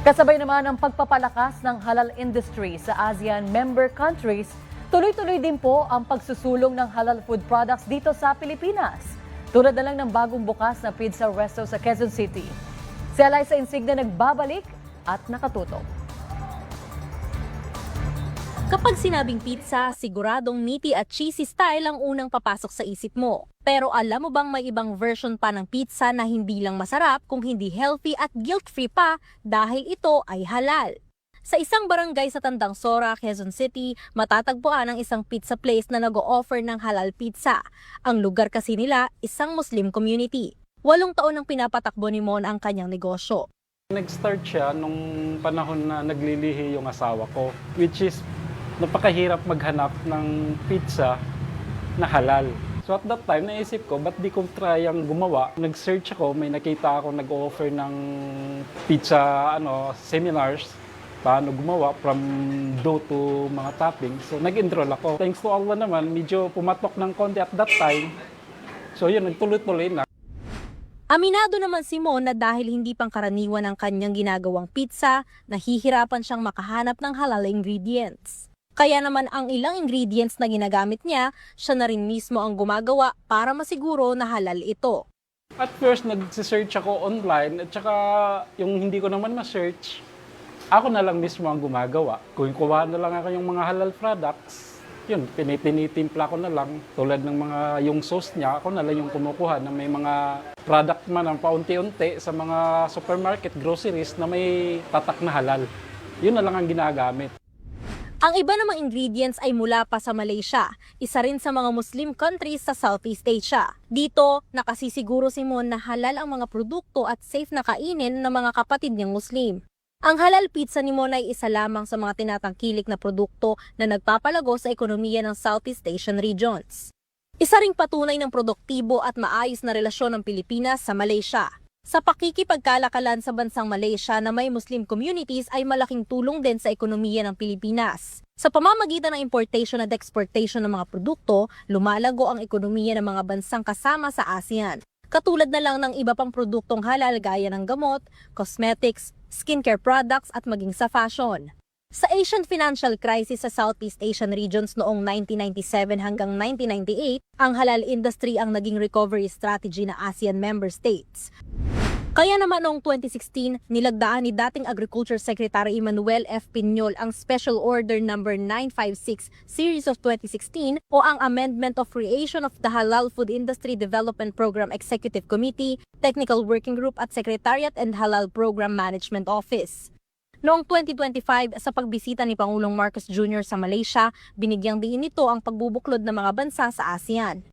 Kasabay naman ang pagpapalakas ng halal industry sa ASEAN member countries, tuloy-tuloy din po ang pagsusulong ng halal food products dito sa Pilipinas. Tulad na lang ng bagong bukas na pizza resto sa Quezon City. Si Eliza Insigne nagbabalik at nakatutok. Kapag sinabing pizza, siguradong meaty at cheesy style ang unang papasok sa isip mo. Pero alam mo bang may ibang version pa ng pizza na hindi lang masarap kung hindi healthy at guilt-free pa dahil ito ay halal? Sa isang barangay sa Tandang Sora, Quezon City, matatagpuan ang isang pizza place na nag-o-offer ng halal pizza. Ang lugar kasi nila, isang Muslim community. 8 taon ang pinapatakbo ni Mon ang kanyang negosyo. Nag-start siya nung panahon na naglilihi yung asawa ko, which is napakahirap maghanap ng pizza na halal. So at that time, naisip ko, ba't di ko try ang gumawa? Nag-search ako, may nakita ako nag-offer ng pizza seminars, paano gumawa from dough to mga toppings. So nag-enroll ako. Thanks to Allah naman, medyo pumatok ng konti at that time. So yun, nagtuloy-tuloy na. Aminado naman si Mon na dahil hindi pangkaraniwan ang kanyang ginagawang pizza, nahihirapan siyang makahanap ng halal ingredients. Kaya naman ang ilang ingredients na ginagamit niya, siya na rin mismo ang gumagawa para masiguro na halal ito. At first, nag-search ako online at saka yung hindi ko naman ma-search, ako na lang mismo ang gumagawa. Kung kuha na lang ako yung mga halal products, yun, tinitimpla ko na lang. Tulad ng yung sauce niya, ako na lang yung kumukuha na may mga product man ang paunti-unti sa mga supermarket, groceries na may tatak na halal. Yun na lang ang ginagamit. Ang iba namang ingredients ay mula pa sa Malaysia, isa rin sa mga Muslim countries sa Southeast Asia. Dito, nakasisiguro si Mon na halal ang mga produkto at safe na kainin ng mga kapatid niyang Muslim. Ang halal pizza ni Mon ay isa lamang sa mga tinatangkilik na produkto na nagpapalago sa ekonomiya ng Southeast Asian regions. Isa ring patunay ng produktibo at maayos na relasyon ng Pilipinas sa Malaysia. Sa pakikipagkalakalan sa bansang Malaysia na may Muslim communities ay malaking tulong din sa ekonomiya ng Pilipinas. Sa pamamagitan ng importation at exportation ng mga produkto, lumalago ang ekonomiya ng mga bansang kasama sa ASEAN. Katulad na lang ng iba pang produktong halal gaya ng gamot, cosmetics, skincare products at maging sa fashion. Sa Asian financial crisis sa Southeast Asian regions noong 1997 hanggang 1998, ang halal industry ang naging recovery strategy ng ASEAN member states. Kaya naman noong 2016, nilagdaan ni dating Agriculture Secretary Emmanuel F. Piñol ang Special Order No. 956 Series of 2016 o ang Amendment of Creation of the Halal Food Industry Development Program Executive Committee, Technical Working Group at Secretariat and Halal Program Management Office. Noong 2025, sa pagbisita ni Pangulong Marcos Jr. sa Malaysia, binigyang diin nito ang pagbubuklod ng mga bansa sa ASEAN.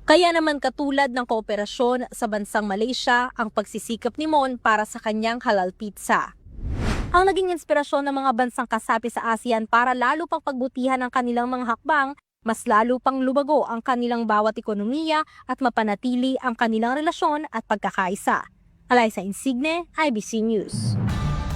Kaya naman katulad ng kooperasyon sa bansang Malaysia, ang pagsisikap ni Mon para sa kanyang halal pizza. Ang naging inspirasyon ng mga bansang kasapi sa ASEAN para lalo pang pagbutihan ang kanilang mga hakbang, mas lalo pang lumago ang kanilang bawat ekonomiya at mapanatili ang kanilang relasyon at pagkakaisa. Eliza Insigne, IBC News.